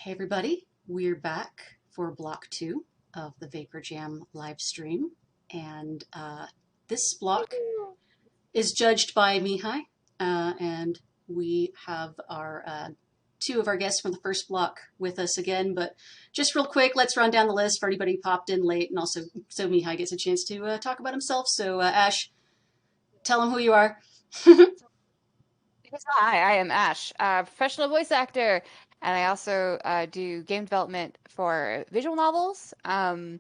Hey everybody, we're back for block 2 of the VaporJam live stream, and this block is judged by Mihai, and we have our two of our guests from the first block with us again. But just real quick, let's run down the list for anybody who popped in late, and also so Mihai gets a chance to talk about himself. So Ash, tell him who you are. Hi, I am Ash, a professional voice actor, and I also do game development for visual novels. I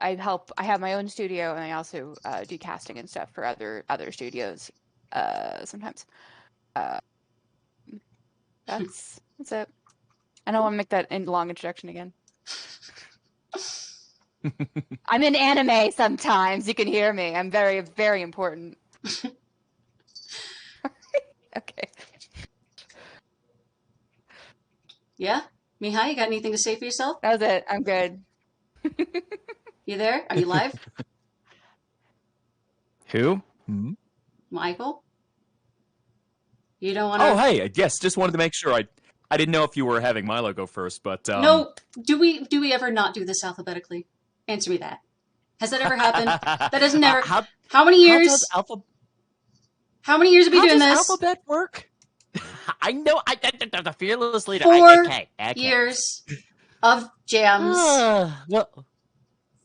help. I have my own studio, and I also do casting and stuff for other studios sometimes. That's it. I don't want to make that long introduction again. I'm in anime sometimes. You can hear me. I'm very, very important. Okay. Yeah? Mihai, you got anything to say for yourself? That was it. I'm good. You there? Are you live? Who? Michael? You don't want to... Oh, hey, yes, just wanted to make sure. I didn't know if you were having Milo go first, but... No, do we ever not do this alphabetically? Answer me that. Has that ever happened? That doesn't never... How many years? How many years have you been doing this? How does alphabet work? I know, the fearless leader. 4 years of jams. Well...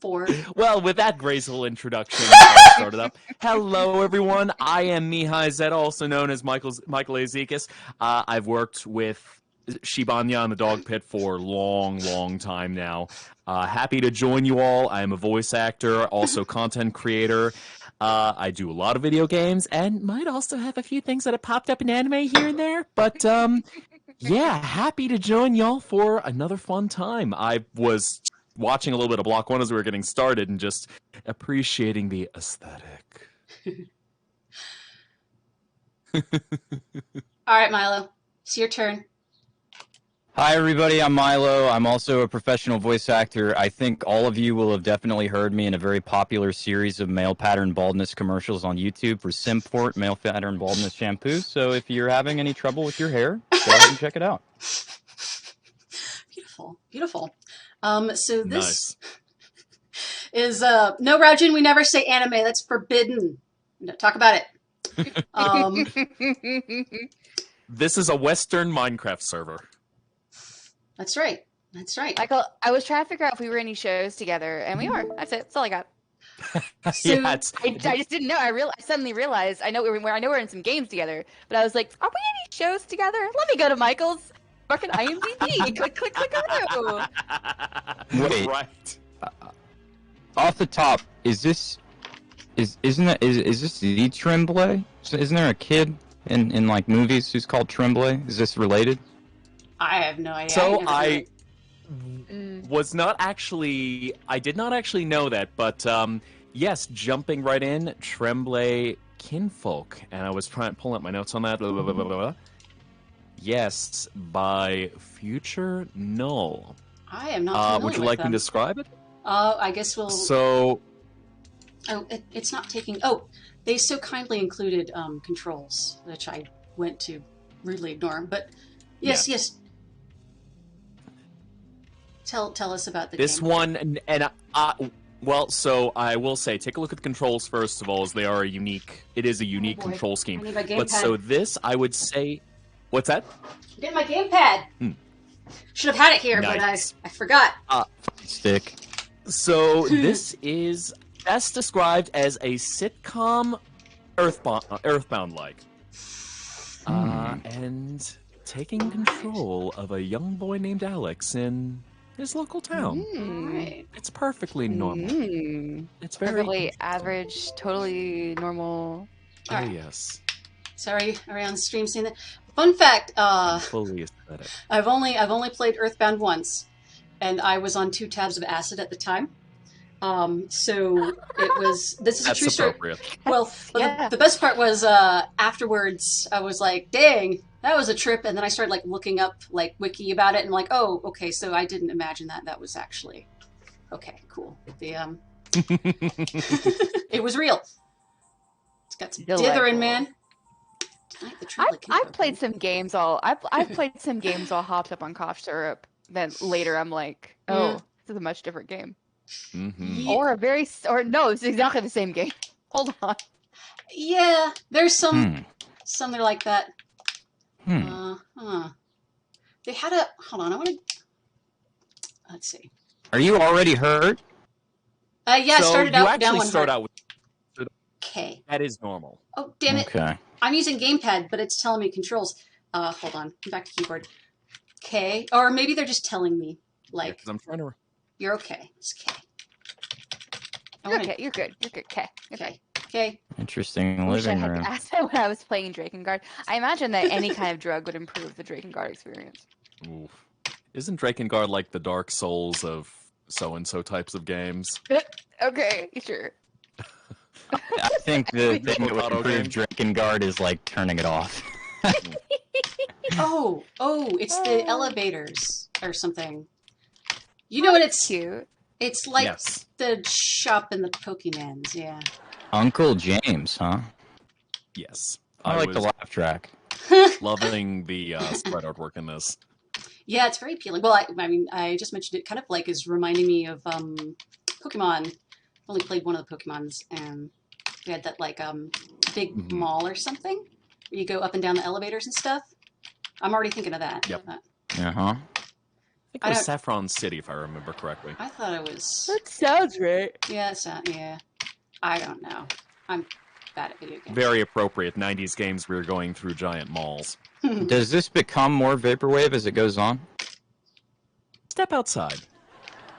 4. Well, with that graceful introduction, I started up. Hello, everyone. I am Mihai Zeta, also known as Michael Azekis. I've worked with Shibanya and the Dog Pit for a long time now. Happy to join you all. I am a voice actor, also content creator. I do a lot of video games, and might also have a few things that have popped up in anime here and there. But, yeah, happy to join y'all for another fun time. I was watching a little bit of Block 1 as we were getting started and just appreciating the aesthetic. All right, Milo. It's your turn. Hi, everybody. I'm Milo. I'm also a professional voice actor. I think all of you will have definitely heard me in a very popular series of male pattern baldness commercials on YouTube for Simport male pattern baldness shampoo. So if you're having any trouble with your hair, go ahead and check it out. Beautiful, beautiful. So this Nice. is no, Raujin, we never say anime. That's forbidden. No, talk about it. This is a Western Minecraft server. That's right. That's right. Michael, I was trying to figure out if we were any shows together, and we are. That's it. That's all I got. So, Yeah, I just didn't know. I suddenly realized. I know we're in some games together, but I was like, are we any shows together? Let me go to Michael's fucking IMDb. click. Oh. Wait. Right. Off the top, is this the Tremblay? Isn't there a kid in like movies who's called Tremblay? Is this related? I have no idea. So I was not actually, I did not actually know that, but yes, jumping right in, Tremblay kinfolk, and I was trying to pull up my notes on that. Blah, blah, blah, blah, blah. Yes, by Future Null. I am not familiar would you with like them. me to describe it? I guess we'll... So... Oh, it's not taking... Oh, they so kindly included controls, which I went to rudely ignore. But yes. Tell us about the this game. one, and well, so I will say, take a look at the controls first of all, as they are it is a unique control scheme. I need my gamepad. But so this, I would say, what's that? Get my gamepad. Should have had it here, Nice. but I forgot. Stick. So this is best described as a sitcom, Earthbound-like, and taking control of a young boy named Alex in his local town. Right. It's perfectly normal. It's very Perfectly average, totally normal. Oh Alright. yes. Sorry, are we on stream seeing that? Fun fact, Fully aesthetic. I've only played Earthbound once, and I was on 2 tabs of acid at the time. So it was. This is That's a true story. appropriate. Well, Yeah. the best part was afterwards. I was like, "Dang, that was a trip!" And then I started like looking up like wiki about it, and like, "Oh, okay." So I didn't imagine that was actually okay. Cool. The it was real. It's got some dithering, man. Tonight the triplet can I've played open. some games I've played some games all hopped up on cough syrup. Then later I'm like, oh, this is a much different game. Mm-hmm. Or no, it's exactly the same game. Hold on. Yeah, there's some that are like that. They had a hold on. Let's see. Are you already hurt? Yeah, I started you out actually down one start heart. out with K. that is normal. Oh damn it! Okay. I'm using gamepad, but it's telling me controls. Hold on. I'm back to keyboard. K. Or maybe they're just telling me like Because I'm trying to. you're okay. It's K. You're okay. You're good. You're good. Okay. Okay. Okay. Interesting I wish I living had room. asked that when I was playing Drakengard. I imagine that any kind of drug would improve the Drakengard experience. Oof. Isn't Drakengard like the Dark Souls of so-and-so types of games? Okay, sure. I think the thing that would Auto improve game. Drakengard is like turning it off. Oh, it's the elevators or something. You know what it's? Cute. It's like Yes. the shop in the Pokemans. Yeah. Uncle James, huh? Yes. I like was the laugh track. loving the spread artwork in this. Yeah, it's very appealing. Well, I mean, I just mentioned it kind of like is reminding me of Pokemon. I've only played one of the Pokemons, and they had that like big mall or something where you go up and down the elevators and stuff. I'm already thinking of that. Yep. Uh-huh. I think it was Saffron City, if I remember correctly. I thought it was. That sounds right. Yeah, it's not. Yeah, I don't know. I'm bad at video games. Very appropriate 90s games where you're going through giant malls. Does this become more vaporwave as it goes on? Step outside.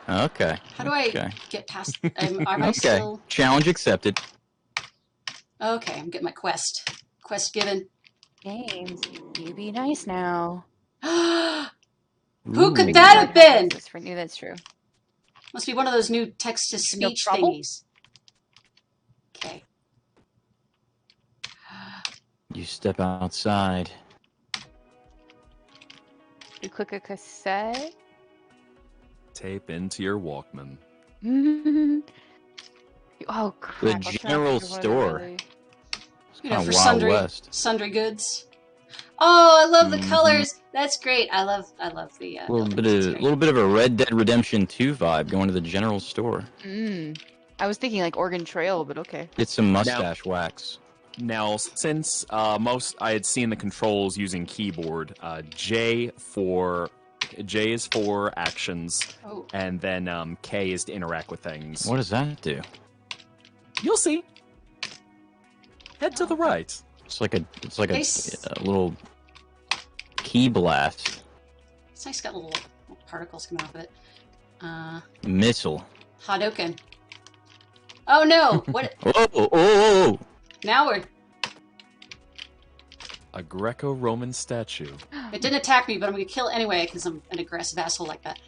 Okay. How do I Okay. get past? Am I Okay. still? Challenge accepted. Okay, I'm getting my quest. Quest given. James, you be nice now. Who could Ooh. that have been? That's for you. That's true. Must be one of those new text-to-speech No trouble? thingies. Okay. You step outside. You click a cassette. Tape into your Walkman. Oh crap! The general store. You know, Kinda for Wild West. sundry goods. Oh, I love the Mhm. colors. That's great. I love the A little bit of a Red Dead Redemption 2 vibe going to the general store. I was thinking like Oregon Trail, but okay. Get some mustache wax. Now, since I had seen the controls using keyboard, J is for actions, and then K is to interact with things. What does that do? You'll see. Head to the right. It's like a Nice. a little key blast. It's nice. Got little particles coming off of it. Missile. Hadouken. Oh no! What? Oh! Now we're. A Greco-Roman statue. It didn't attack me, but I'm gonna kill it anyway because I'm an aggressive asshole like that.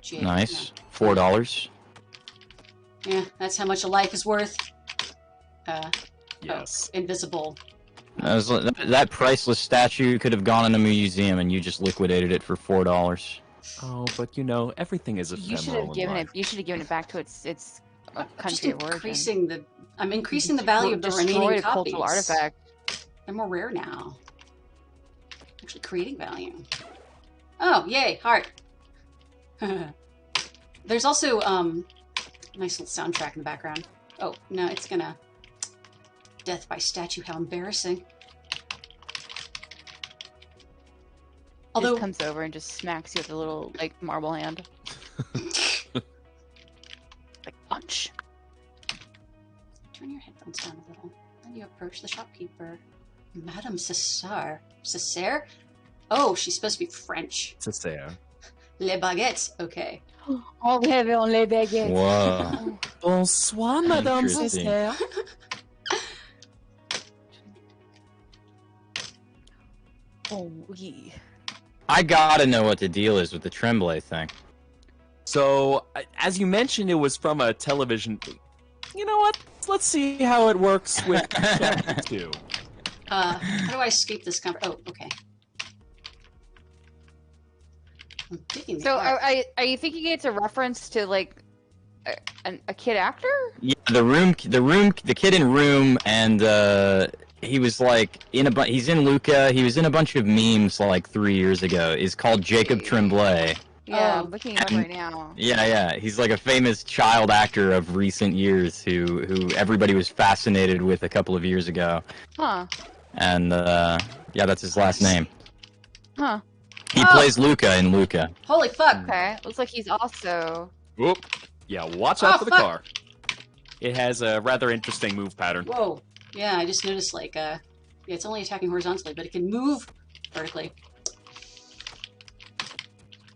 J, Nice. no. $4. Yeah, that's how much a life is worth. Yes. Oh, invisible. That priceless statue could have gone in a museum, and you just liquidated it for $4. Oh, but you know, everything is ephemeral. You should have given in life. it. You should have given it back to its Just country of origin. I'm increasing the value of the remaining a copies. cultural artifact. They're more rare now. Actually creating value. Oh, yay, heart. There's also nice little soundtrack in the background. Oh, no, it's gonna death by statue, how embarrassing. Although Just comes over and just smacks you with a little like marble hand. Like punch. turn your headphones down a little. Then you approach the shopkeeper. Madame Cesar. Cesar? Oh, she's supposed to be French. Cesare. Les baguettes. Okay. Oh, we have it on les baguettes. Whoa. Bonsoir, Madame Interesting. Cesare. Oh, yeah. I gotta know what the deal is with the Tremblay thing. So, as you mentioned, it was from a television. You know what? Let's see how it works with Chapter 2. How do I escape this Oh, okay. I'm digging the So art. are you thinking it's a reference to like a kid actor? Yeah, the kid in Room, and he was like he's in Luca. He was in a bunch of memes like 3 years ago. Is called Jacob Tremblay. Yeah, Oh. I'm looking him up right now. Yeah. He's like a famous child actor of recent years who everybody was fascinated with a couple of years ago. Huh. And yeah, that's his last name. Huh. He plays Luca in Luca. Holy fuck! Okay. Looks like he's also. Whoop. Yeah, watch out for the fuck. car. It has a rather interesting move pattern. Whoa. Yeah, I just noticed, like, yeah, it's only attacking horizontally, but it can move vertically.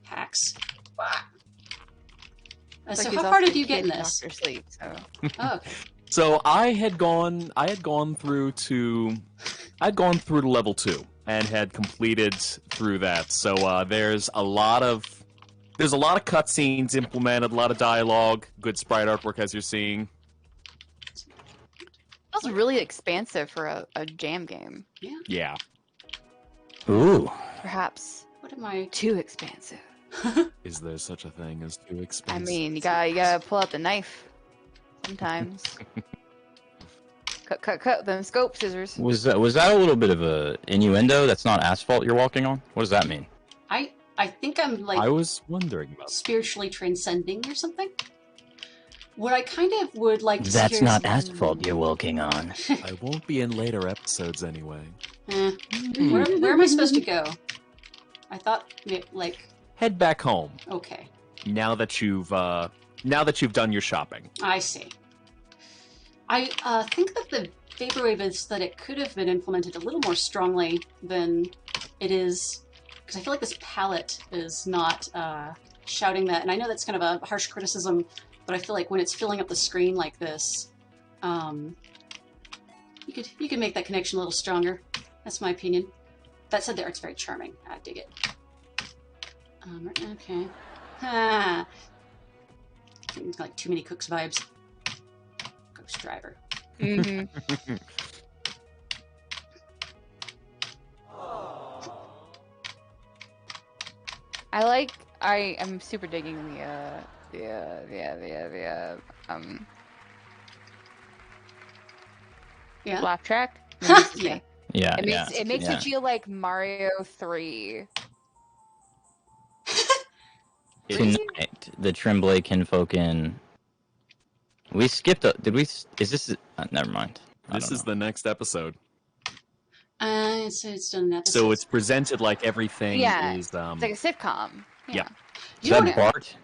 Hacks. Looks So like he's how far also did you get in kid this? Dr. Sleep, so. Oh, okay. So I had gone through to level 2 and had completed through that. So there's a lot of cutscenes implemented, a lot of dialogue, good sprite artwork as you're seeing. Feels really expansive for a jam game. Yeah. Ooh. Perhaps What am I? too expansive. Is there such a thing as too expensive? I mean, you gotta pull out the knife sometimes. cut them scope scissors. Was that a little bit of a innuendo? That's not asphalt you're walking on? What does that mean? I think I'm like I was wondering about that. spiritually transcending or something. What I kind of would like to That's hear not is- asphalt you're walking on. I won't be in later episodes anyway. Where am I supposed to go? I thought, like, Head back home okay, now that you've done your shopping. I see. I think that the vaporwave aesthetic could have been implemented a little more strongly than it is, because I feel like this palette is not shouting that. And I know that's kind of a harsh criticism, but I feel like when it's filling up the screen like this, you could make that connection a little stronger. That's my opinion. That said, the art's very charming. I dig it. Okay. Ah. It's like too many Cooks vibes. Ghost Driver. Mm-hmm. I am super digging the Yeah. laugh track. Yeah. Yeah, It makes yeah. it feel like Mario 3. Tonight, the Tremblay Kinfolk. We skipped. Did we? Is this? Never mind. This is the next episode. So it's done an episode. So it's presented like everything Yeah, is. It's like a sitcom. Yeah. Is You know that what Bart?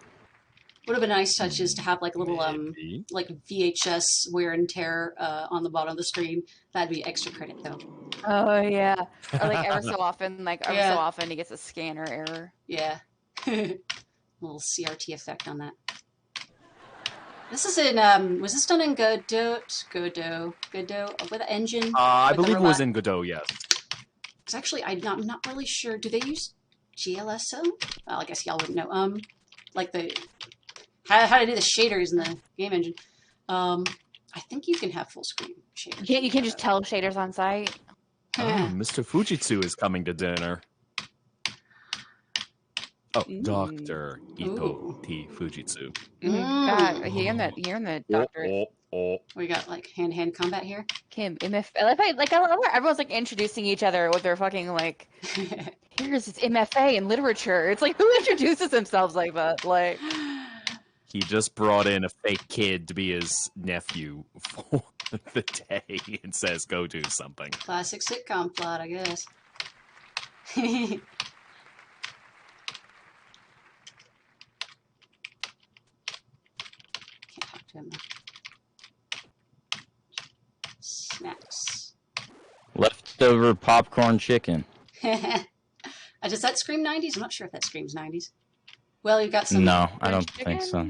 would have been a nice touch is to have like a little Maybe. like VHS wear and tear on the bottom of the screen. That'd be extra credit though. Oh yeah. Or like every so often, Yeah. he gets a scanner error. Yeah. Little CRT effect on that. This is in was this done in Godot with the engine? I With the believe it was robot? in Godot. Yes. Because actually, I'm not really sure. Do they use GLSO? Well, I guess y'all wouldn't know. Like the how to do the shaders in the game engine. I think you can have full screen shaders. You can't just tell shaders on site. Oh, Mr. Fujitsu is coming to dinner. Oh, Dr. Ito Ooh. T. Fujitsu. God, hearing the doctor. We got like hand-to-hand combat here. Kim, MF. I love how everyone's like introducing each other with their fucking like. Here's this MFA in literature. It's like who introduces themselves like that? Like. He just brought in a fake kid to be his nephew for the day and says, go do something. Classic sitcom plot, I guess. Can't talk to him. Snacks. Leftover popcorn chicken. Does that scream 90s? I'm not sure if that screams 90s. Well, you've got some. No, I don't think so.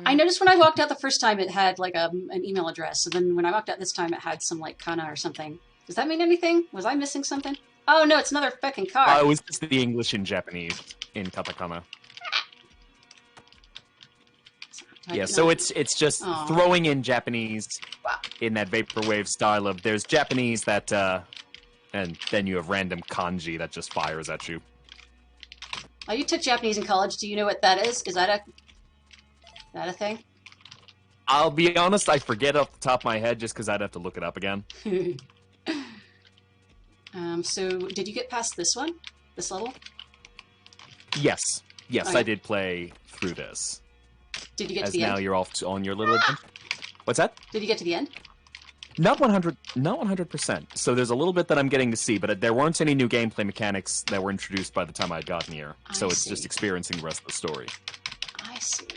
I noticed when I walked out the first time it had like an email address. And then when I walked out this time it had some like kana or something. Does that mean anything? Was I missing something? Oh no, it's another fucking car. It was just the English and Japanese in katakana. Yeah, so it's just Aw. throwing in Japanese Wow. in that vaporwave style of there's Japanese that and then you have random kanji that just fires at you. Oh, you took Japanese in college. Do you know what that is? Is that a thing? I'll be honest, I forget off the top of my head just because I'd have to look it up again. So did you get past this one? This level? Yes. Yes, Oh, yeah. I did play through this. Did you get to As the now end? you're off on your little adventure. What's that? Did you get to the end? Not 100%. So there's a little bit that I'm getting to see, but there weren't any new gameplay mechanics that were introduced by the time I'd gotten here. So it's just experiencing the rest of the story. I see.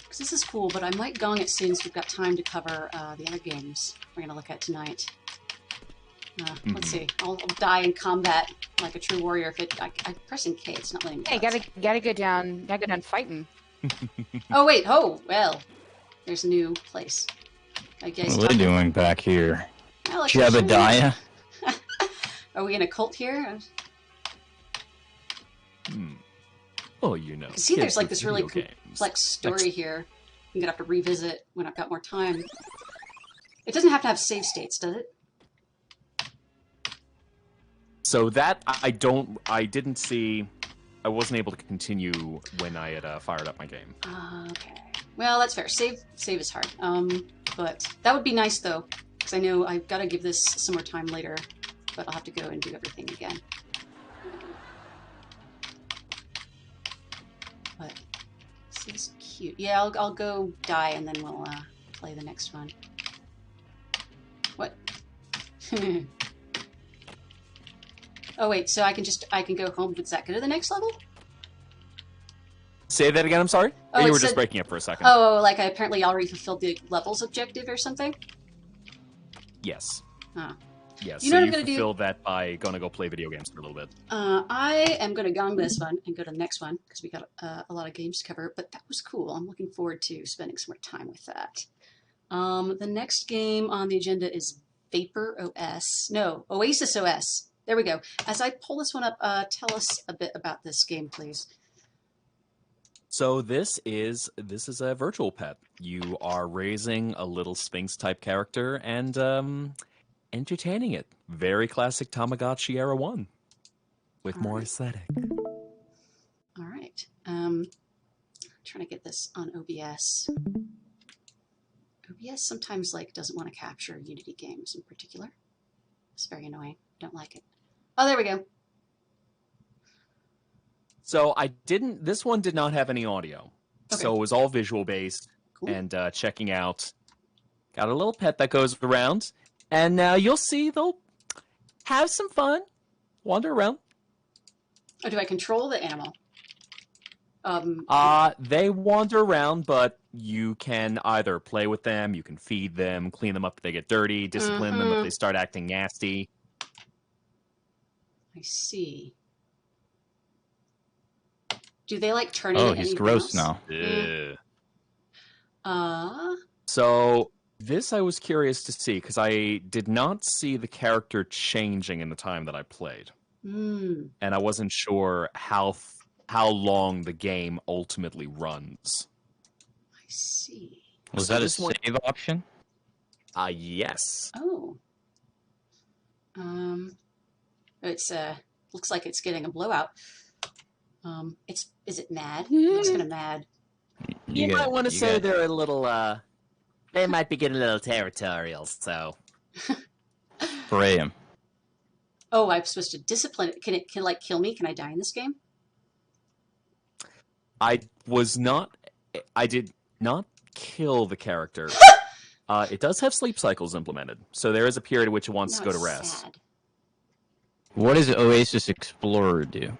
Because this is cool, but I might gong it soon so we've got time to cover the other games we're going to look at tonight. Let's see. I'll die in combat like a true warrior. If I'm pressing K, it's not letting me. Hey, gotta go down fighting. Oh wait. Oh well. There's a new place. I guess. What are they doing back here? Alex, Jebediah? Are we in a cult here? Well, you know. See, there's like kids this really with video games. complex story here. I'm gonna have to revisit when I've got more time. It doesn't have to have save states, does it? So that I didn't see. I wasn't able to continue when I had fired up my game. Okay. Well, that's fair. Save is hard. But that would be nice though, because I know I've got to give this some more time later. But I'll have to go and do everything again. But this is cute. Yeah, I'll go die and then we'll play the next one. What? Oh wait, so I can go home. Does that go to the next level? Say that again. I'm sorry. Oh, Or you it were just said- breaking up for a second. Oh, like I apparently already fulfilled the levels objective or something? Yes. Huh. Yes. You know so what I'm you gonna do? fulfilled that by going to go play video games for a little bit. I am going to gong this one and go to the next one because we got a lot of games to cover. But that was cool. I'm looking forward to spending some more time with that. The next game on the agenda is Oasis OS. There we go. As I pull this one up, tell us a bit about this game, please. So this is a virtual pet. You are raising a little Sphinx type character and entertaining it. Very classic Tamagotchi era one, with more aesthetic. All right. Trying to get this on OBS. OBS sometimes doesn't want to capture Unity games in particular. It's very annoying. Don't like it. Oh, there we go. So this one did not have any audio. Okay. So it was all visual based. Cool. And checking out. Got a little pet that goes around. And you'll see they'll have some fun. Wander around. Oh, do I control the animal? They wander around, but you can either play with them, you can feed them, clean them up if they get dirty, discipline them if they start acting nasty. I see. Do they turn Oh, into he's anything gross else? now. So this I was curious to see because I did not see the character changing in the time that I played, and I wasn't sure how long the game ultimately runs. I see. Was So that a this one- save option? Oh. Yes. It's looks like it's getting a blowout. Is it mad? It's kind of mad. You might want to say they're a little, they might be getting a little territorial, so. Spray him. Oh, I'm supposed to discipline it. Can it kill me? Can I die in this game? I did not kill the character. It does have sleep cycles implemented, so there is a period at which it wants to go to rest. Sad. What does Oasis Explorer do?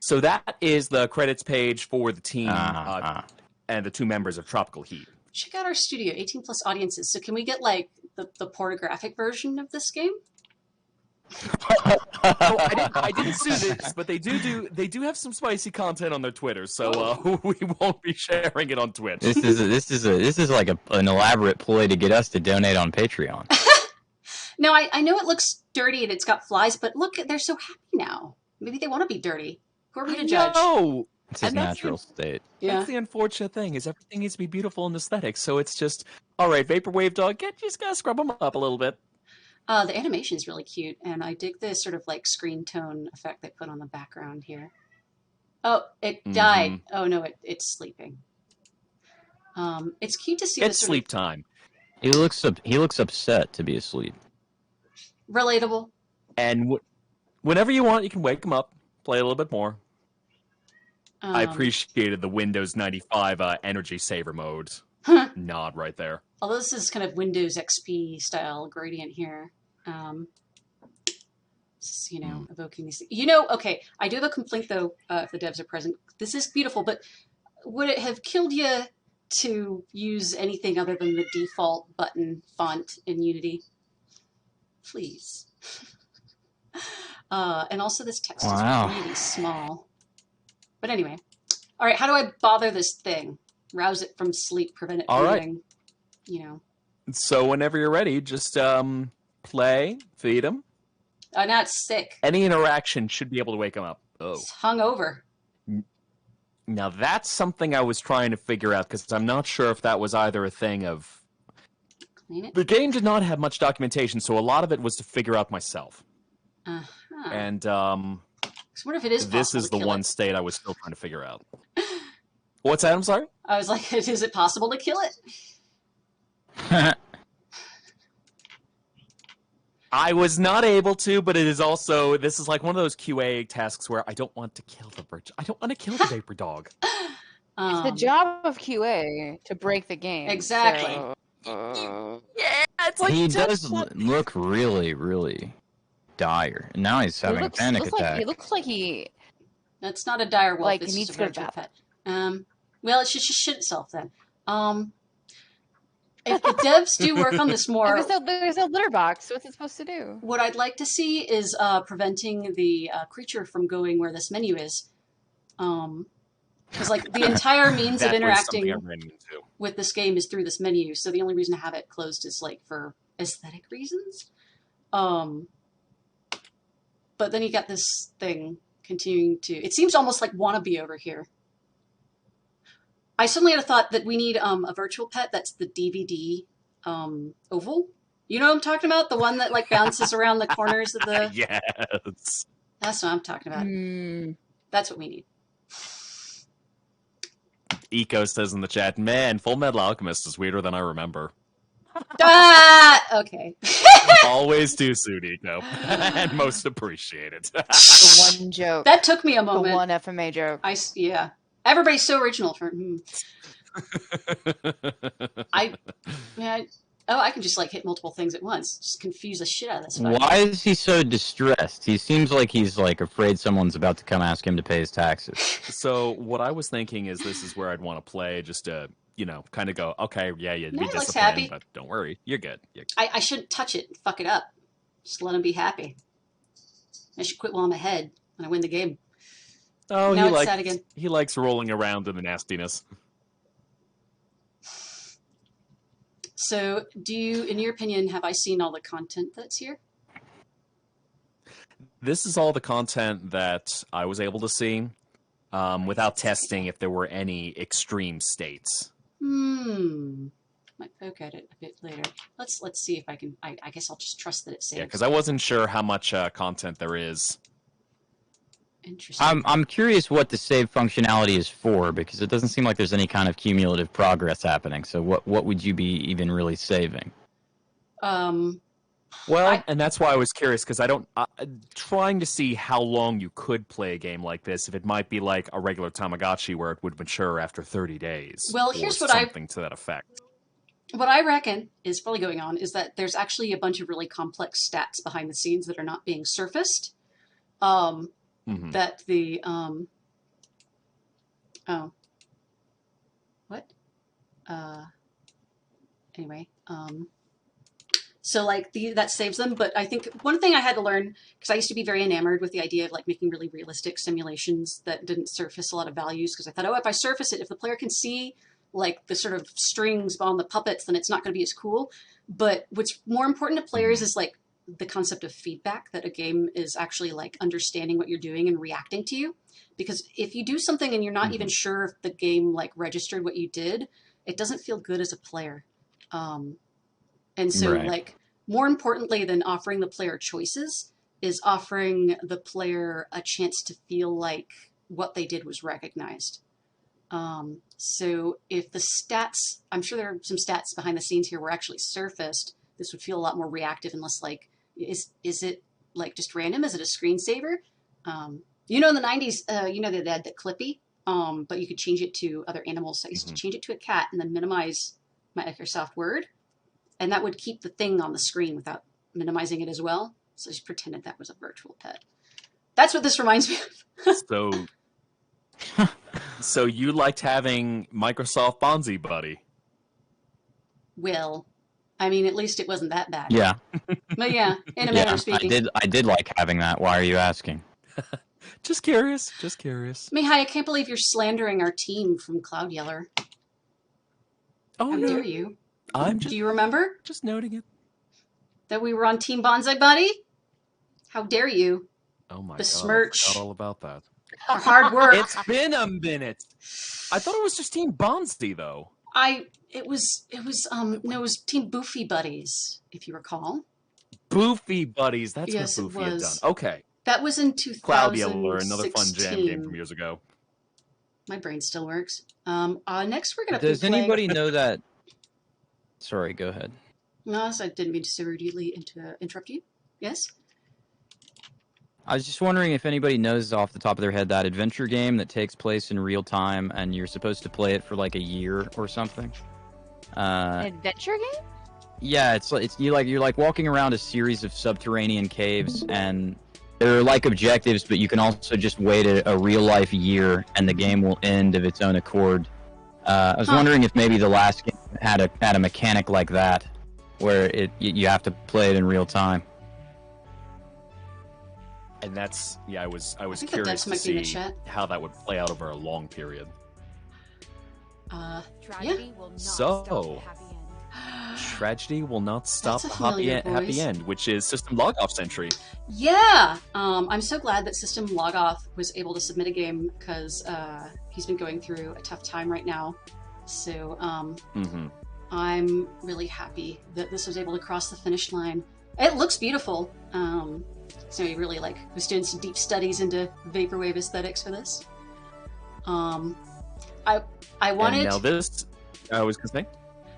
So that is the credits page for the team and the two members of Tropical Heat. Check out our studio, 18 plus audiences. So can we get the pornographic version of this game? I didn't see this, but they do have some spicy content on their Twitter, so we won't be sharing it on Twitch. This is like an elaborate ploy to get us to donate on Patreon. No, I know it looks dirty and it's got flies, but look, they're so happy now. Maybe they want to be dirty. Who are we to judge? No, It's his And that's natural state. Yeah. that's the unfortunate thing is everything needs to be beautiful and aesthetic. So it's just all right, vaporwave dog. Just gotta scrub them up a little bit. The animation is really cute, and I dig the sort of screen tone effect they put on the background here. Oh, it died. Oh no, it's sleeping. It's cute to see It's this sleep time. He looks upset to be asleep. relatable. And whenever you want, you can wake him up, play a little bit more. I appreciated the Windows 95 energy saver mode nod right there. Although this is kind of Windows XP style gradient here. You know, evoking these. You know, okay, I do have a complaint though. If the devs are present, this is beautiful, but would it have killed you to use anything other than the default button font in Unity? Please. And also, this text is really small. But anyway, all right. How do I bother this thing? Rouse it from sleep, prevent it from getting, you know. So whenever you're ready, just play, feed him. Now it's sick. Any interaction should be able to wake him up. Oh. It's hungover. Now that's something I was trying to figure out because I'm not sure if that was either a thing of. Clean it. The game did not have much documentation, so a lot of it was to figure out myself. And So what if it is? this is the one state I was still trying to figure out. What's that? I'm sorry? I was like, is it possible to kill it? I was not able to, but it is also, this is like one of those QA tasks where I don't want to kill the I don't want to kill the Vapor Dog. It's the job of QA to break the game. Exactly. So, Yeah, it's like He does look really, really dire. Now he's having a panic attack. It looks like he. That's not a dire wolf. Like, it's it needs just to a go to virtual bathroom. pet. Well, it should just shit itself then. If the devs do work on this more, There's a litter box. What's it supposed to do? what I'd like to see is preventing the creature from going where this menu is. Because like the entire means of That was interacting something I ran into. with this game is through this menu. So the only reason to have it closed is like for aesthetic reasons. But then you got this thing continuing to. It seems almost like wannabe over here. I suddenly had a thought that we need a virtual pet that's the DVD oval. You know what I'm talking about? The one that like bounces around the corners of the. Yes. That's what I'm talking about. That's what we need. Eco says in the chat, man, Full Metal Alchemist is weirder than I remember. Okay. Always too soon, Eco. And most appreciated. The one joke. That took me a The moment. one FMA joke. Yeah. Everybody's so original for. I can just like hit multiple things at once. Just confuse the shit out of this. Why is he so distressed? He seems like he's like afraid someone's about to come ask him to pay his taxes. So what I was thinking is this is where I'd want to play just to, you know, kind of go, okay, yeah, you'd be No, he looks disciplined, happy. but don't worry, you're good. I shouldn't touch it and fuck it up. Just let him be happy. I should quit while I'm ahead when I win the game. Oh, Now it's sad again. He likes rolling around in the nastiness. So, in your opinion, have I seen all the content that's here? This is all the content that I was able to see without testing if there were any extreme states. Might poke at it a bit later. Let's see if I can. I guess I'll just trust that it saves. Yeah, because I wasn't sure how much content there is. Interesting. I'm curious what the save functionality is for, because it doesn't seem like there's any kind of cumulative progress happening. So what would you be even really saving? Well, and that's why I was curious, because trying to see how long you could play a game like this, if it might be like a regular Tamagotchi where it would mature after 30 days. Well, here's or what something to that effect. What I reckon is probably going on is that there's actually a bunch of really complex stats behind the scenes that are not being surfaced. That the anyway, so like that saves them. But I think one thing I had to learn, because I used to be very enamored with the idea of like making really realistic simulations that didn't surface a lot of values, because I thought, oh, if I surface it, if the player can see like the sort of strings on the puppets, then it's not going to be as cool. But what's more important to players is like the concept of feedback, that a game is actually like understanding what you're doing and reacting to you. Because if you do something and you're not even sure if the game like registered what you did, it doesn't feel good as a player. And so like more importantly than offering the player choices is offering the player a chance to feel like what they did was recognized. So if the stats, I'm sure there are some stats behind the scenes here were actually surfaced, this would feel a lot more reactive and less like, is it like just random? Is it a screensaver? You know, in the 90s, you know, they had the Clippy, but you could change it to other animals. So I used to change it to a cat and then minimize my Microsoft Word. And that would keep the thing on the screen without minimizing it as well. So I just pretended that was a virtual pet. That's what this reminds me of. So you liked having Microsoft Bonzi Buddy? Well, I mean, at least it wasn't that bad. Yeah. But yeah, in a manner of speaking. I did like having that. Why are you asking? Just curious. Just curious. Mihai, I can't believe you're slandering our team from Cloud Yeller. Oh, How no. dare you? Do you remember just noting it. that we were on Team Bonsai Buddy? How dare you? Oh my Besmirch. God, I forgot all about that. Our hard work. It's been a minute. I thought it was just Team Bonzi though. It was Team Boofy Buddies, if you recall. Boofy Buddies. That's Yes, what it Boofy had was. done. Okay. That was in 2016. Cloud Yeller, another fun jam game from years ago. My brain still works. Next we're gonna. Does anybody know that? Sorry, go ahead. No, I didn't mean to so rudely interrupt you. Yes. I was just wondering if anybody knows off the top of their head that adventure game that takes place in real time and you're supposed to play it for like a year or something. An adventure game? Yeah, you're like walking around a series of subterranean caves, and there are like objectives, but you can also just wait a real life year, and the game will end of its own accord. I was wondering if maybe the last game had a mechanic like that, where you have to play it in real time. And that's I was think curious that to might be in the see chat. how that would play out over a long period. Tragedy will not So- stop the happy end. Tragedy will not stop That's a the happy familiar happy voice. end, which is System Logoff's entry. Yeah. I'm so glad that System Logoff was able to submit a game because he's been going through a tough time right now. So I'm really happy that this was able to cross the finish line. It looks beautiful. So he really was doing some deep studies into vaporwave aesthetics for this. I wanted. And now this, I was gonna say.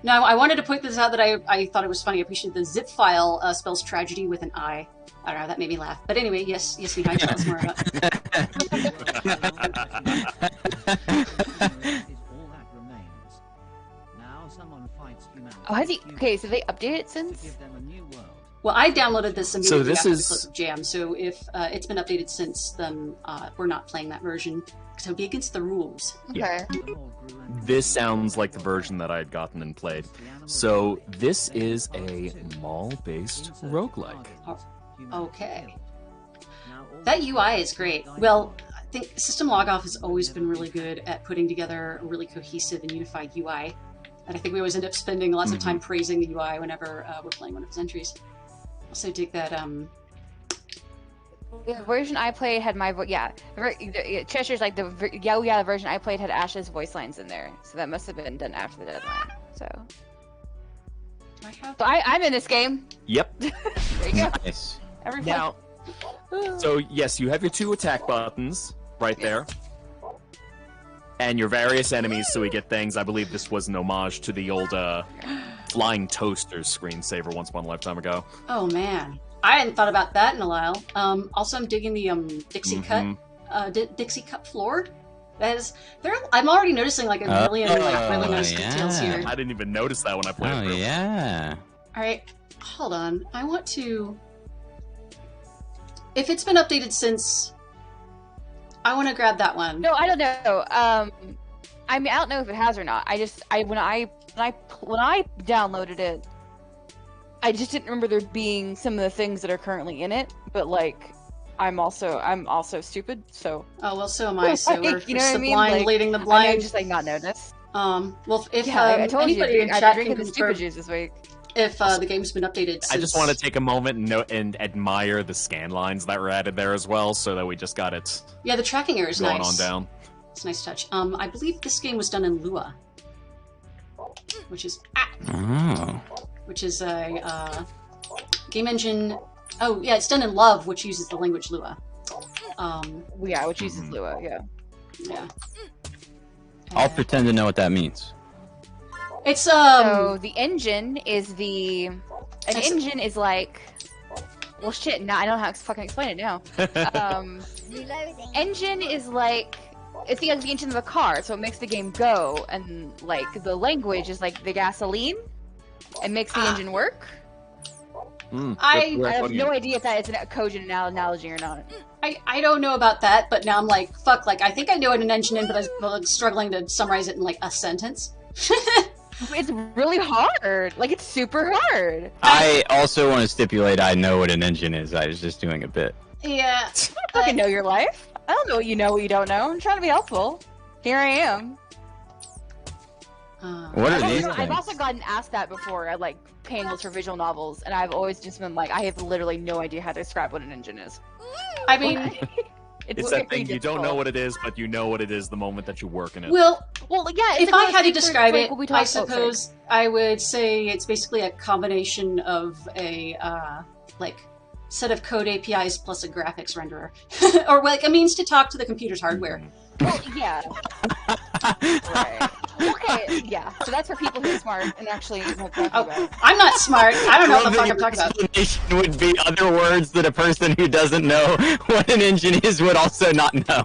No, I wanted to point this out that I thought it was funny. I appreciate the zip file spells tragedy with an I. I don't know, that made me laugh. But anyway, yes, Mihai, tell us more about Oh, has he? Okay, so they updated it since? Well, I downloaded this immediately this after is- the close of Jam, so if it's been updated since, then we're not playing that version, because it would be against the rules. Okay. This sounds like the version that I had gotten and played. So this is a mall-based roguelike. Okay. That UI is great. Well, I think System Logoff has always been really good at putting together a really cohesive and unified UI. And I think we always end up spending lots of time praising the UI whenever we're playing one of his entries. Also dig that, The version I played had my voice. Yeah, Cheshire's like the version I played had Ash's voice lines in there, so that must have been done after the deadline. So, do I have... I'm in this game. Yep. There you go. Nice. Everyone. Now, so yes, you have your two attack buttons right there. And your various enemies, so we get things. I believe this was an homage to the old Flying Toasters screensaver once upon a lifetime ago. Oh man, I hadn't thought about that in a while. Also, I'm digging the Dixie Cut, Dixie Cup floor. That is, I'm already noticing like a million really nice details here. I didn't even notice that when I played Oh through. yeah. All right, hold on. I want to. If it's been updated since, I want to grab that one. No, I don't know. I mean, I don't know if it has or not. When I downloaded it, I just didn't remember there being some of the things that are currently in it. But like, I'm also stupid, so. Oh well, so am I. So we're, you know what I the mean? blind Like, leading the I blind. just not notice. Well, if I told you, anybody in I've chat been can drinking the confirm stupid juice this week. if the game's been updated. Since... I just want to take a moment and admire the scan lines that were added there as well, so that we just got it Yeah, the tracking error is going nice. on down. It's a nice touch. I believe this game was done in Lua, which is a game engine. Oh yeah, it's done in Love, which uses the language Lua. Yeah, which uses Lua. Yeah. Yeah. I'll pretend to know what that means. It's So the engine is an It's- engine is like, well, shit. Now I don't know how to fucking explain it now. Engine is like it's the engine of a car, so it makes the game go, and like the language is like the gasoline, and makes the engine work. I have no idea if that is a cogent analogy or not. I don't know about that, but now I'm like, fuck, like I think I know what an engine is, but I'm struggling to summarize it in like a sentence. It's really hard. Like, it's super hard. I also want to stipulate I know what an engine is. I was just doing a bit. Yeah. I don't fucking know your life. I don't know what you don't know. I'm trying to be helpful. Here I am. What are these I've things? also gotten asked that before at, like, panels for visual novels, and I've always just been like, I have literally no idea how to describe what an engine is. I mean, It's that thing you don't know what it is, but you know what it is the moment that you work in it. well, yeah. if I had to describe it, I suppose suppose I would say it's basically a combination of a like set of code APIs plus a graphics renderer, or like a means to talk to the computer's hardware. Well, yeah. Right. Okay, yeah. So that's for people who are smart and actually know what they're talking about. I'm not smart. I don't know what the fuck I'm talking about. Explanation would be other words that a person who doesn't know what an engine is would also not know.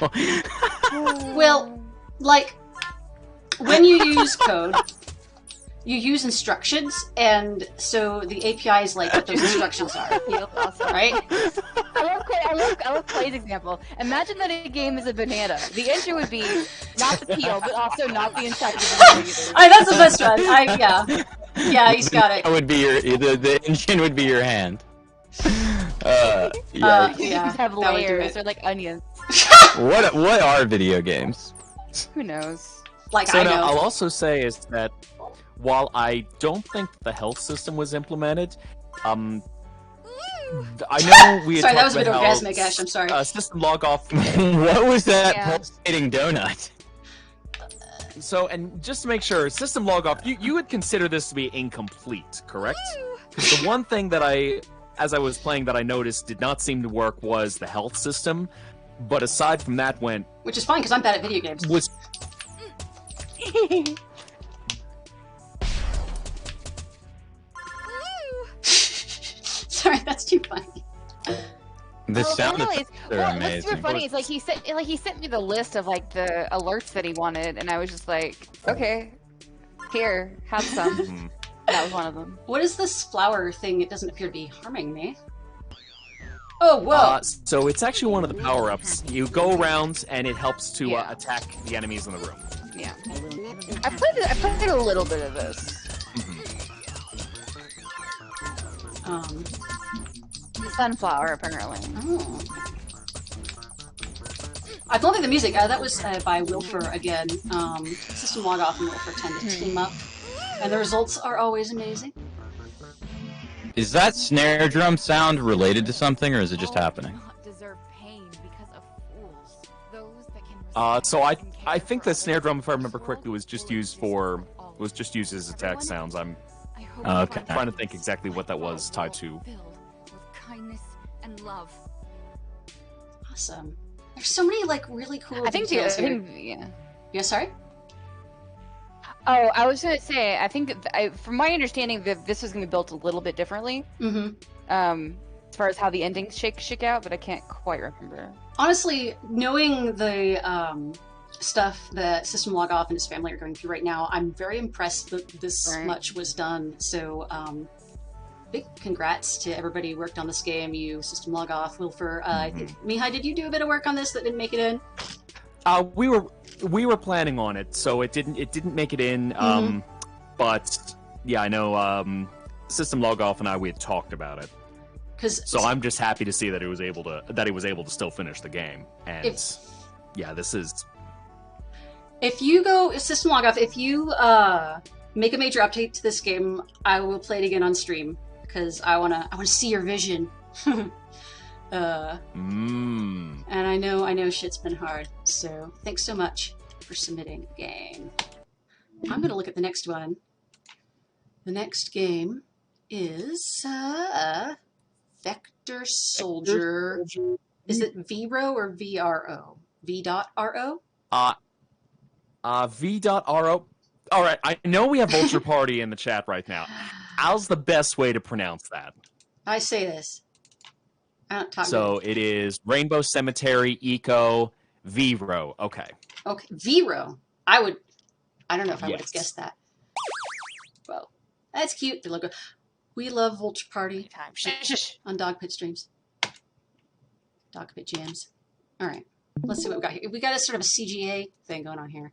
Well, like when you use code, you use instructions, and so the API is like what those instructions are, right? I love Clay's example. Imagine that a game is a banana. The engine would be not the peel, but also not the inside of the banana either. That's the best one. Yeah, he's got it. That would be the engine would be your hand. Yeah, These have that would do layers. it. They're like onions. What are video games? Who knows? Like So I now, know. I'll also say is that while I don't think the health system was implemented, I know we had Sorry, that talked was a bit about orgasmic, Ash. I'm sorry. System log off. What was that Yeah. pulsating donut? So, and just to make sure, system log off, you would consider this to be incomplete, correct? Because the one thing that as I was playing that I noticed did not seem to work was the health system. But aside from that, Which is fine because I'm bad at video games. was Sorry, that's too funny. The sound anyways, effects are what's amazing. super funny is like he sent me the list of like the alerts that he wanted, and I was just like, okay, here, have some. That was one of them. What is this flower thing? It doesn't appear to be harming me. Oh, whoa. so it's actually one of the power-ups. You go around and it helps to Yeah. attack the enemies in the room. Yeah. I played a little bit of this. Sunflower, apparently. Oh. I'm loving the music. That was by Wilfer again. System Log Off and Wilfer tend to team up, and the results are always amazing. Is that snare drum sound related to something, or is it just happening? So I think the snare drum, if I remember correctly, was just used as attack sounds. I'm Okay. trying to think exactly what that was tied to. Awesome. There's so many like really cool I think details here. yeah. Yeah, sorry. Oh, I was gonna say, I think, from my understanding, that this was gonna be built a little bit differently. Mm-hmm. As far as how the endings shake out, but I can't quite remember. Honestly, knowing the stuff that System Log Off and his family are going through right now, I'm very impressed that this much was done. So, big congrats to everybody who worked on this game. You, System Log Off, Wilfer. I think Mihai, did you do a bit of work on this that didn't make it in? We were planning on it, so it didn't make it in. But yeah, I know. System Log Off and we had talked about it. So I'm just happy to see that he was able to still finish the game. And yeah, this is. If you go System Log Off, if you make a major update to this game, I will play it again on stream because I wanna see your vision. And I know shit's been hard. So thanks so much for submitting a game. I'm gonna look at the next one. The next game is Vector Soldier. Is it VRO or VRO? V.RO? V.ro. All right, I know we have Vulture Party in the chat right now. How's the best way to pronounce that? I say this. I don't talk. So it is Rainbow Cemetery Eco Vero. Okay. Okay, Vero. I don't know if I would have Yes. guessed that. Well, that's cute. The logo. We love Vulture Party Time. Shh. on Dog Pit streams. Dog Pit jams. All right, let's see what we got here. We got a sort of a CGA thing going on here.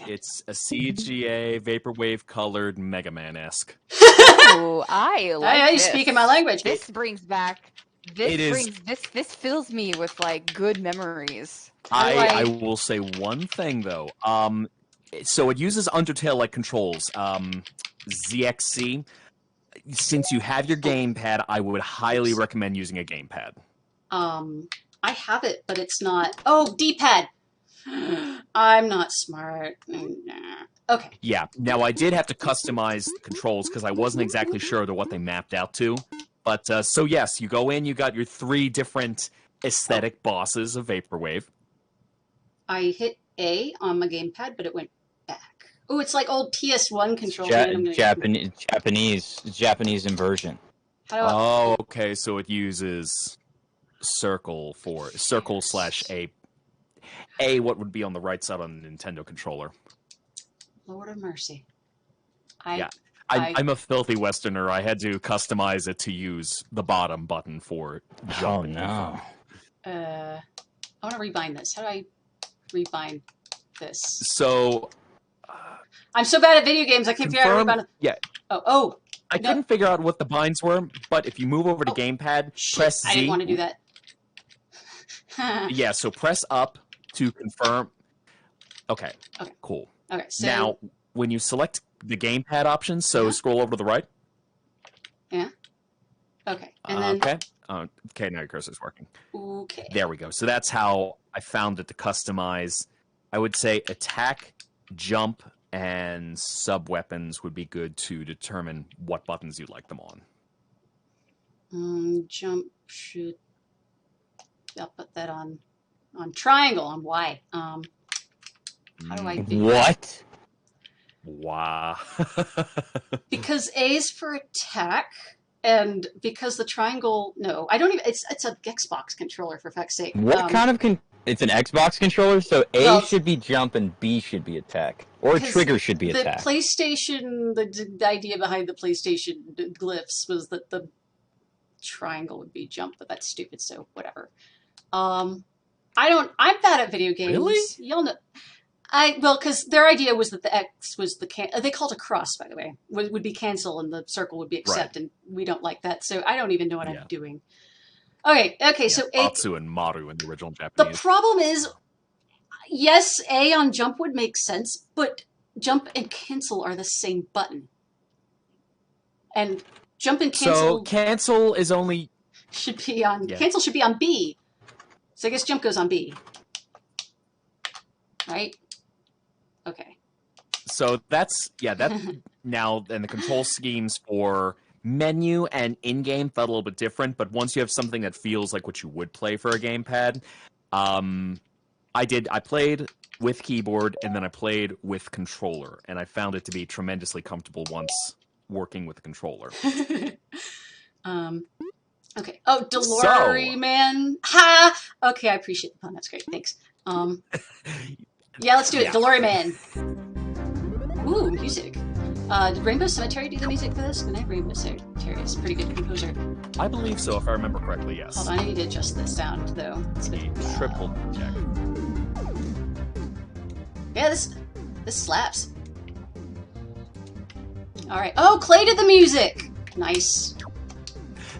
It's a CGA Vaporwave colored Mega Man-esque. Oh, I like Hey, you this. speaking my language. This brings back. This fills me with like good memories. I will say one thing though. So it uses Undertale-like controls. ZXC. Since you have your gamepad, I would highly recommend using a gamepad. I have it, but it's not. Oh, D-pad. I'm not smart. Okay. Yeah. Now I did have to customize the controls because I wasn't exactly sure to what they mapped out to. But so yes, you go in. You got your 3 different aesthetic bosses of Vaporwave. I hit A on my gamepad, but it went back. Oh, it's like old PS1 controls. Man, Japanese inversion. How do I... Oh, okay. So it uses circle / A. A, what would be on the right side on the Nintendo controller. Lord of mercy. I'm a filthy Westerner. I had to customize it to use the bottom button for jumping. Oh, no. I want to rebind this. How do I rebind this? So I'm so bad at video games. I can't figure out how to rebind it. Yeah. Oh. I couldn't figure out what the binds were, but if you move over to gamepad, press Z. I didn't want to do that. Yeah, so press up to confirm. Okay. Cool. Okay. So now, when you select the gamepad option, so scroll over to the right. Yeah. Okay. And then. Okay. Okay, now your cursor's working. Okay. There we go. So that's how I found it to customize. I would say attack, jump, and sub-weapons would be good to determine what buttons you'd like them on. Jump should... I'll put that on triangle, on Y. How do I do What? Wow. Because A is for attack, and because the triangle... No, I don't even... It's a Xbox controller, for fuck's sake. What kind of... It's an Xbox controller, so A should be jump and B should be attack. Or trigger should be attack. The PlayStation... The idea behind the PlayStation glyphs was that the triangle would be jump, but that's stupid, so whatever. I'm bad at video games. Really? Y'all know... because their idea was that the X was the they called it a cross, by the way, would be cancel and the circle would be accept, and we don't like that, so I don't even know what I'm doing. Okay, so Atsu and Maru in the original the Japanese. problem is, yes, A on jump would make sense, but jump and cancel are the same button, and jump and cancel. So cancel is only should be on cancel should be on B, so I guess jump goes on B, right? Okay. So that's now, and the control schemes for menu and in-game felt a little bit different, but once you have something that feels like what you would play for a gamepad, I played with keyboard and then I played with controller, and I found it to be tremendously comfortable once working with the controller. Okay. Oh, Delory man. Ha! Okay, I appreciate the pun. That's great. Thanks. Yeah, let's do it. Delory man. Ooh, music. Did Rainbow Cemetery do the music for this? Good night, Rainbow Cemetery is a pretty good composer. I believe so, if I remember correctly, yes. Hold on, I need to adjust the sound, though. It's a bit triple check. Yeah, this slaps. All right. Oh, Clay did the music. Nice.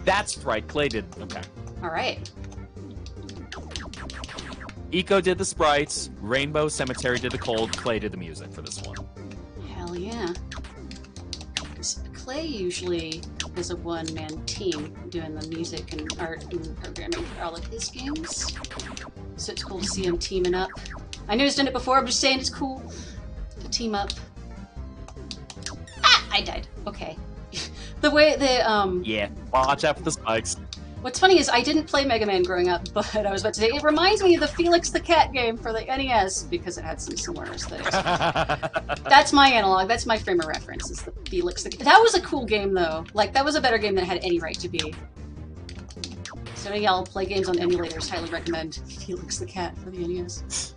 That's right, Clay did. Okay. All right. Eco did the sprites, Rainbow Cemetery did the cold, Clay did the music for this one. Hell yeah. Clay usually is a one-man team doing the music and art and programming for all of his games. So it's cool to see him teaming up. I know he's done it before, I'm just saying it's cool to team up. Ah! I died. Okay. The way the Yeah, watch out for the spikes. What's funny is I didn't play Mega Man growing up, but I was about to say, it reminds me of the Felix the Cat game for the NES, because it had some similar aesthetics. That's my analog, that's my frame of reference, is the Felix the Cat. That was a cool game, though. Like, that was a better game than it had any right to be. So y'all play games on emulators, highly recommend Felix the Cat for the NES.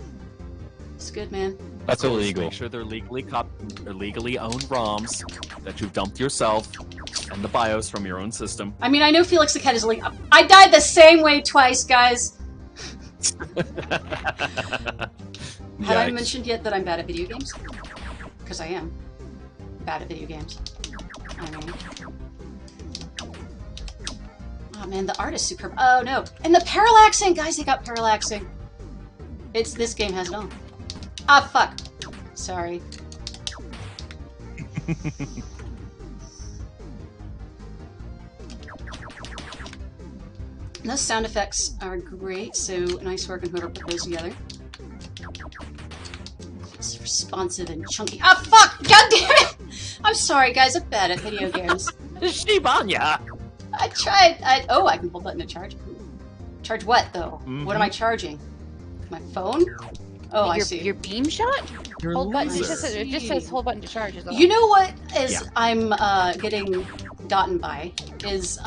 It's good, man. That's illegal. Make sure they're legally owned ROMs that you've dumped yourself and the BIOS from your own system. I mean, I know Felix the Cat is illegal. I died the same way twice, guys! Have I mentioned yet that I'm bad at video games? Because I am bad at video games. I mean... Oh man, the art is superb. Oh no. And the parallaxing! Guys, they got parallaxing. This game has it all. Ah, fuck. Sorry. Those sound effects are great, so nice work on whoever put those together. It's responsive and chunky. Ah, fuck! God damn it! I'm sorry, guys. I'm bad at video games. Shibanya! I tried. Oh, I can hold button to charge. Charge what, though? What am I charging? My phone? Oh, I see. Your beam shot? Your Hold button. laser. It just says hold button to charge. Is all. You know what is Yeah. I'm getting gotten by is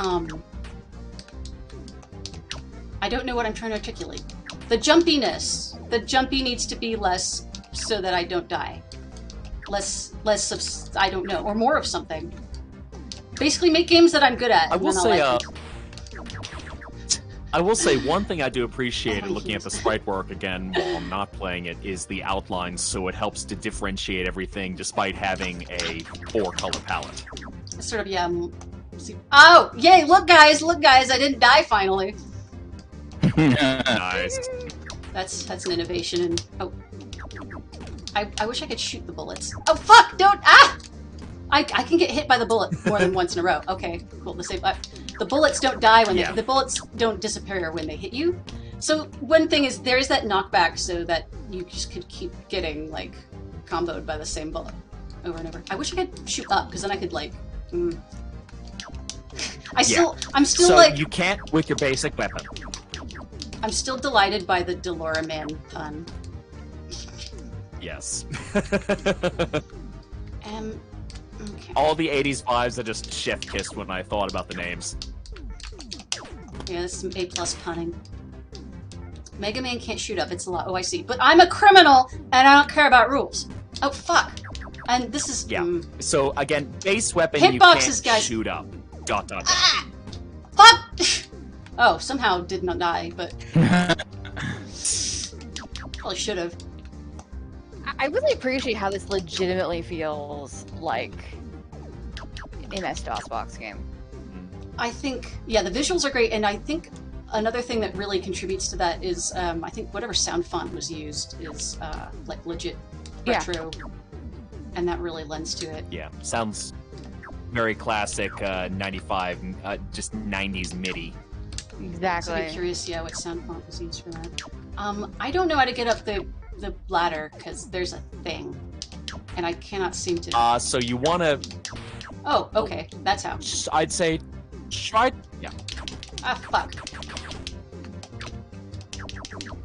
I don't know what I'm trying to articulate. The jumpiness. The jumpy needs to be less so that I don't die. Less of I don't know, or more of something. Basically, make games that I'm good at. I will and then say, I'll like them. I will say one thing I do appreciate looking at the sprite work again while I'm not playing it is the outlines, so it helps to differentiate everything despite having a 4-color palette. Sort of, yeah. See. Oh, yay! Look, guys! Look, guys! I didn't die finally. Nice. That's an innovation. And oh, I wish I could shoot the bullets. Oh fuck! Don't ah! I can get hit by the bullet more than once in a row. Okay, cool. The bullets don't die when the bullets don't disappear when they hit you. So one thing is there is that knockback, so that you just could keep getting like comboed by the same bullet over and over. I wish I could shoot up because then I could like. I'm still So like you can't with your basic weapon. I'm still delighted by the Delora Man pun. Yes. Okay. All the 80s vibes I just chef-kissed when I thought about the names. Yeah, this is some A+ punning. Mega Man can't shoot up, it's a lot. Oh, I see. But I'm a criminal, and I don't care about rules. Oh, fuck. And this is... Yeah. So, again, base weapon, Hitboxes, you can't guys. shoot up. ... Ah! Fuck! Oh, somehow did not die, but... Probably should have. I really appreciate how this legitimately feels like an MS-DOS box game. I think, yeah, the visuals are great, and I think another thing that really contributes to that is, I think whatever sound font was used is, like, legit retro, and that really lends to it. Yeah, sounds very classic 95, just 90s MIDI. Exactly. So I'm curious, yeah, what sound font was used for that. I don't know how to get up the ladder, because there's a thing, and I cannot seem to... So you want to... Oh, okay, that's how. I'd say try... Yeah. Ah, fuck.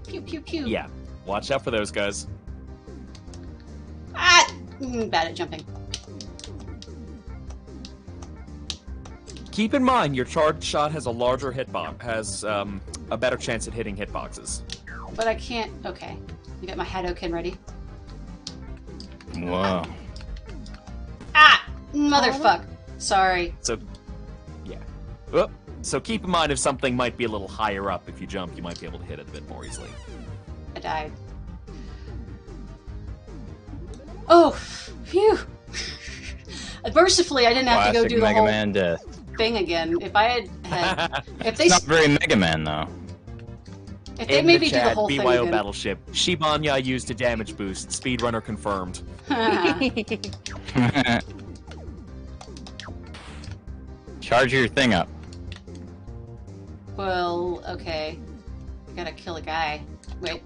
Pew, pew, pew. Yeah. Watch out for those guys. Ah! Bad at jumping. Keep in mind, your charged shot has a larger hitbox, has a better chance at hitting hitboxes. But I can't... Okay. You got my Hadouken ready? Whoa. Ah! Motherfuck. Sorry. So, yeah. Oop. So keep in mind if something might be a little higher up, if you jump, you might be able to hit it a bit more easily. I died. Oh! Phew! Mercifully, I didn't have to go Classic do the Mega whole Man death. thing again. If I had... if they... It's not very Mega Man, though. If they In maybe the do the chat, whole thing BYO again. Battleship. Shibanya used a damage boost. Speedrunner confirmed. Charge your thing up. Well, okay. I gotta kill a guy. Wait.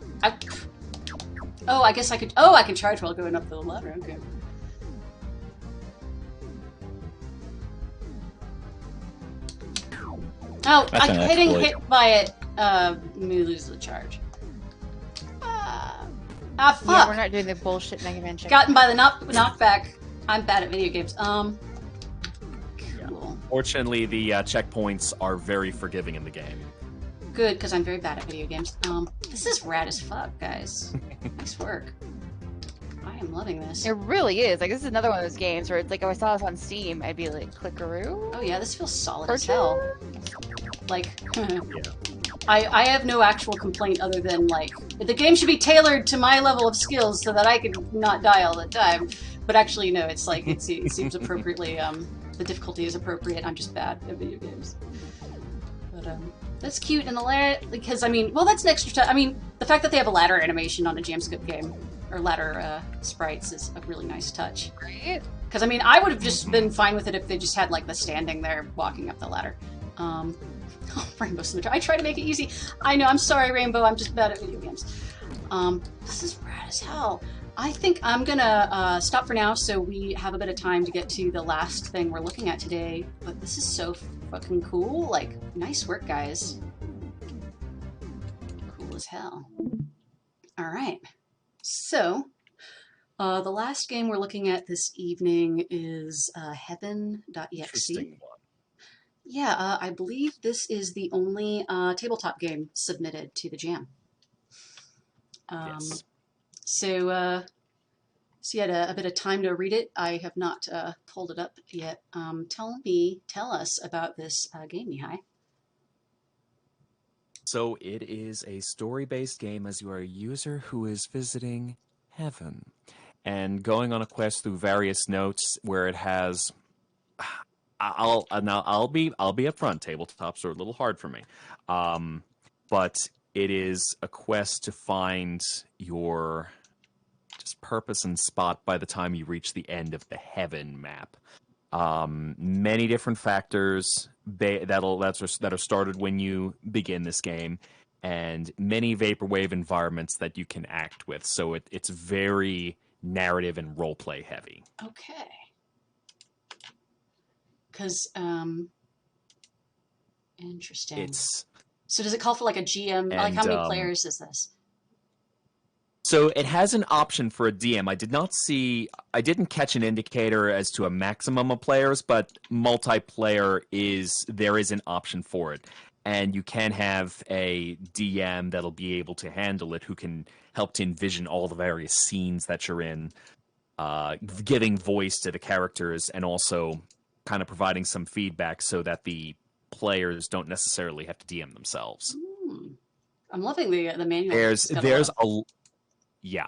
Oh, I guess I could... Oh, I can charge while going up the ladder. Okay. Oh, That's I'm an hitting exploit. hit by it. Me lose the charge. Fuck. Yeah, we're not doing the bullshit Mega Man check. Gotten by the knockback. I'm bad at video games. Cool. Fortunately, the checkpoints are very forgiving in the game. Good, because I'm very bad at video games. This is rad as fuck, guys. Nice work. I am loving this. It really is. Like, this is another one of those games where it's like, if I saw this on Steam, I'd be like, clickaroo. Oh yeah, this feels solid as Purchase? hell. Like, I have no actual complaint other than, like, the game should be tailored to my level of skills so that I can not die all the time. But actually, no, it's like, it seems appropriately, the difficulty is appropriate. I'm just bad at video games. But, that's cute, and the ladder, because, I mean, well, that's an extra I mean, the fact that they have a ladder animation on a Jamscope game, or ladder sprites, is a really nice touch. Right? Because, I mean, I would have just been fine with it if they just had, like, the standing there walking up the ladder. Oh, Rainbow Symmetry. I try to make it easy. I know, I'm sorry, Rainbow, I'm just bad at video games. This is rad as hell. I think I'm gonna stop for now so we have a bit of time to get to the last thing we're looking at today. But this is so fucking cool. Like, nice work, guys. Cool as hell. Alright. So, the last game we're looking at this evening is Heaven.exe. Interesting one. Yeah, I believe this is the only tabletop game submitted to the Jam. Yes. So you had a bit of time to read it. I have not pulled it up yet. Tell us about this game, Mihai. So it is a story-based game as you are a user who is visiting heaven and going on a quest through various notes where it has. I'll be upfront. Tabletops are a little hard for me, but it is a quest to find your just purpose and spot by the time you reach the end of the heaven map. Many different factors that are started when you begin this game, and many vaporwave environments that you can act with. So it's very narrative and roleplay heavy. Okay. Because, interesting. So does it call for like a GM? Like, how many players is this? So it has an option for a DM. I didn't catch an indicator as to a maximum of players, but multiplayer there is an option for it. And you can have a DM that'll be able to handle it, who can help to envision all the various scenes that you're in, giving voice to the characters, and also kind of providing some feedback so that the players don't necessarily have to DM themselves. I'm loving the manual. Yeah.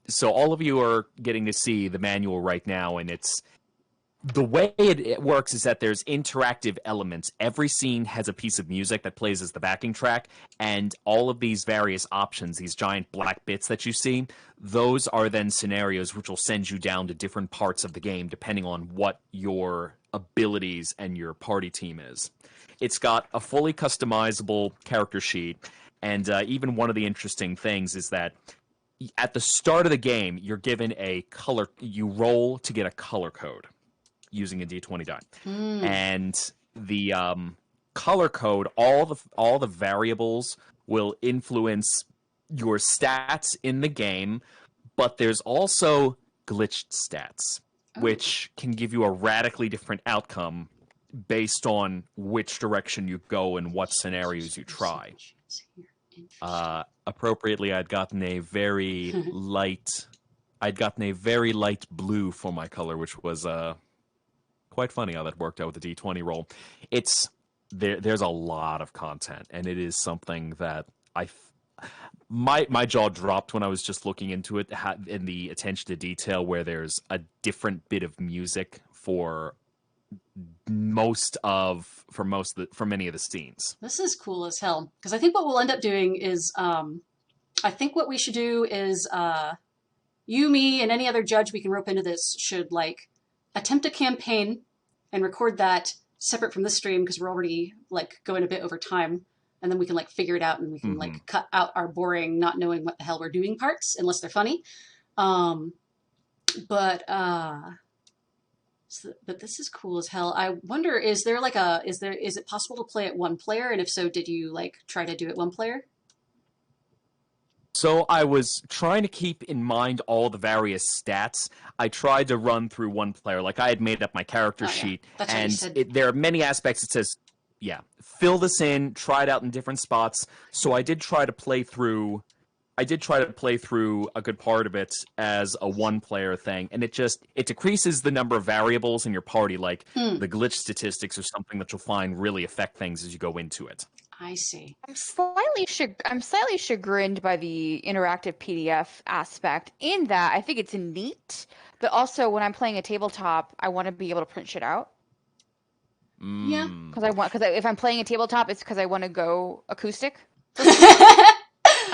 So all of you are getting to see the manual right now, and it's the way it works is that there's interactive elements. Every scene has a piece of music that plays as the backing track, and all of these various options, these giant black bits that you see, those are then scenarios which will send you down to different parts of the game depending on what your abilities and your party team is. It's got a fully customizable character sheet, and even one of the interesting things is that at the start of the game, you're given a color. You roll to get a color code using a D20 die, and the color code, all the variables will influence your stats in the game, but there's also glitched stats, which can give you a radically different outcome based on which direction you go and what scenarios you try. Appropriately, I'd gotten a very light blue for my color, which was quite funny how that worked out with the D20 roll. There's a lot of content, and it is something that my jaw dropped when I was just looking into it, in the attention to detail, where there's a different bit of music for many of the scenes. This is cool as hell. Because I think what we'll end up doing is, I think what we should do is, you, me, and any other judge we can rope into this should, like, attempt a campaign and record that separate from this stream, because we're already, like, going a bit over time. And then we can, like, figure it out, and we can, like, cut out our boring, not knowing what the hell we're doing parts, unless they're funny. So, but this is cool as hell. I wonder, is it possible to play it one player? And if so, did you like try to do it one player? So I was trying to keep in mind all the various stats. I tried to run through one player, like I had made up my character Oh, yeah. sheet, That's what you and said. there are many aspects. It says, yeah, fill this in, try it out in different spots. So I did try to play through. I did try to play through a good part of it as a one-player thing, and it decreases the number of variables in your party, like the glitch statistics or something that you'll find really affect things as you go into it. I see. I'm slightly chagrined by the interactive PDF aspect in that I think it's neat, but also when I'm playing a tabletop, I want to be able to print shit out. Yeah. Because if I'm playing a tabletop, it's because I want to go acoustic.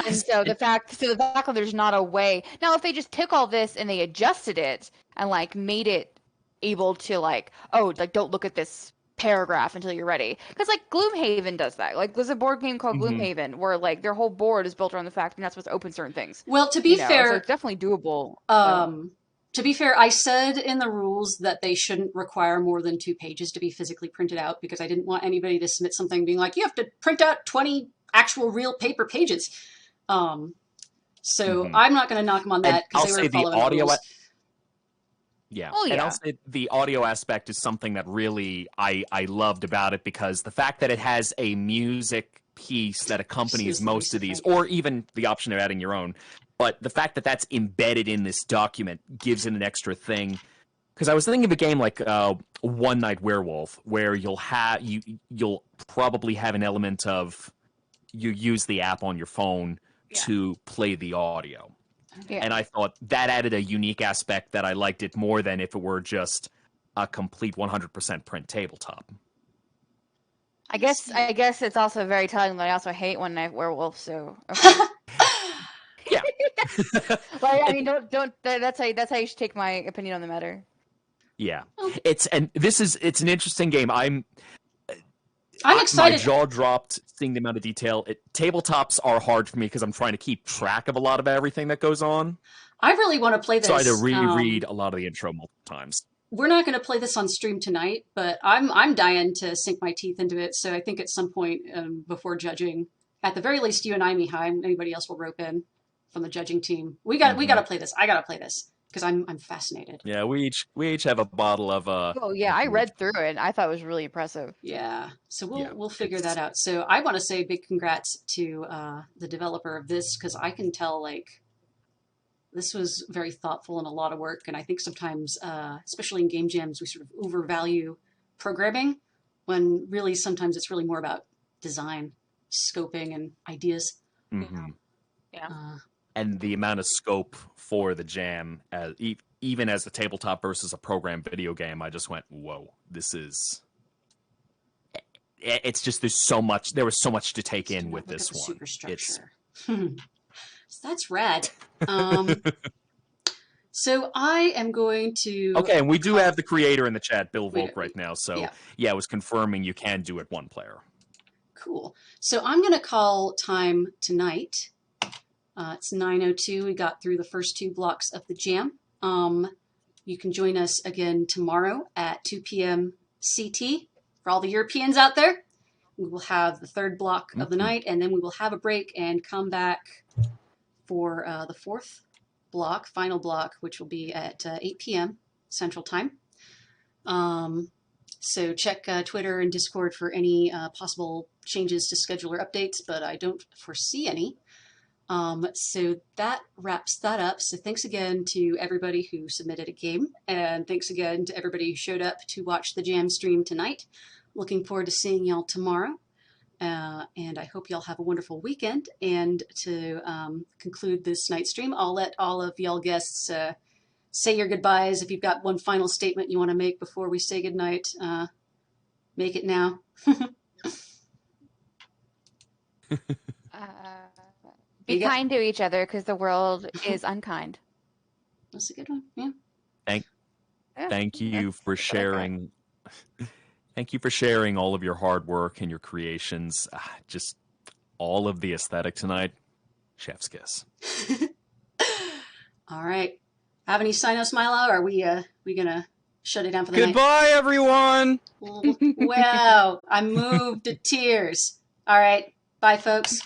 And so the fact that there's not a way now, if they just took all this and they adjusted it and like made it able to like, oh, like don't look at this paragraph until you're ready, because like Gloomhaven does that. Like there's a board game called Gloomhaven where like their whole board is built around the fact you're not supposed to open certain things. Well, to be so fair, it's definitely doable. to be fair, I said in the rules that they shouldn't require more than 2 pages to be physically printed out because I didn't want anybody to submit something being like, you have to print out 20 actual real paper pages. So I'm not going to knock them on that because they were following the rules. Yeah. Oh, yeah. And I'll say the audio aspect is something that really I loved about it, because the fact that it has a music piece that accompanies most of these, or even the option of adding your own, but the fact that that's embedded in this document gives it an extra thing. Because I was thinking of a game like One Night Werewolf, where you'll probably have an element of you use the app on your phone to play the audio. Yeah. And I thought that added a unique aspect that I liked it more than if it were just a complete 100% print tabletop. I guess it's also very telling that I also hate One Night Werewolf, so okay. Yeah. Well, I mean, don't. That's how you should take my opinion on the matter. Yeah, it's an interesting game. I'm excited. My jaw dropped seeing the amount of detail. Tabletops are hard for me because I'm trying to keep track of a lot of everything that goes on. I really want to play this. So I had to reread a lot of the intro multiple times. We're not going to play this on stream tonight, but I'm dying to sink my teeth into it. So I think at some point before judging, at the very least, you and I, Mihai, anybody else will rope in from the judging team. We got to play this. I got to play this because I'm fascinated. Yeah, we each have a bottle of Oh yeah, I read through it. I thought it was really impressive. Yeah, so we'll figure that out. So I want to say big congrats to the developer of this, because I can tell like this was very thoughtful and a lot of work. And I think sometimes, especially in game jams, we sort of overvalue programming when really sometimes it's really more about design, scoping, and ideas. Mm-hmm. Yeah. And the amount of scope for the jam, even as a tabletop versus a program video game, I just went, whoa, this is... It's just, there was so much to take in with this one. Superstructure. So that's rad. So I am going to... Okay, and we do have the creator in the chat, Bill Volk, right now. So yeah, it was confirming you can do it one player. Cool. So I'm going to call time tonight. It's 9:02. We got through the first 2 blocks of the jam. You can join us again tomorrow at 2 p.m. CT. For all the Europeans out there, we will have the 3rd block of the night, and then we will have a break and come back for the 4th block, final block, which will be at 8 p.m. Central Time. So check Twitter and Discord for any possible changes to schedule or updates, but I don't foresee any. So that wraps that up. So thanks again to everybody who submitted a game, and thanks again to everybody who showed up to watch the jam stream tonight. Looking forward to seeing y'all tomorrow. And I hope y'all have a wonderful weekend. And to conclude this night's stream, I'll let all of y'all guests say your goodbyes. If you've got one final statement you want to make before we say goodnight, make it now. Be kind to each other because the world is unkind. That's a good one. Yeah. Thank you for sharing. Thank you for sharing all of your hard work and your creations. Just all of the aesthetic tonight. Chef's kiss. All right. Have any sign-offs, Milo? Or are we gonna shut it down for the night. Goodbye, everyone. Wow, I'm moved to tears. All right, bye, folks.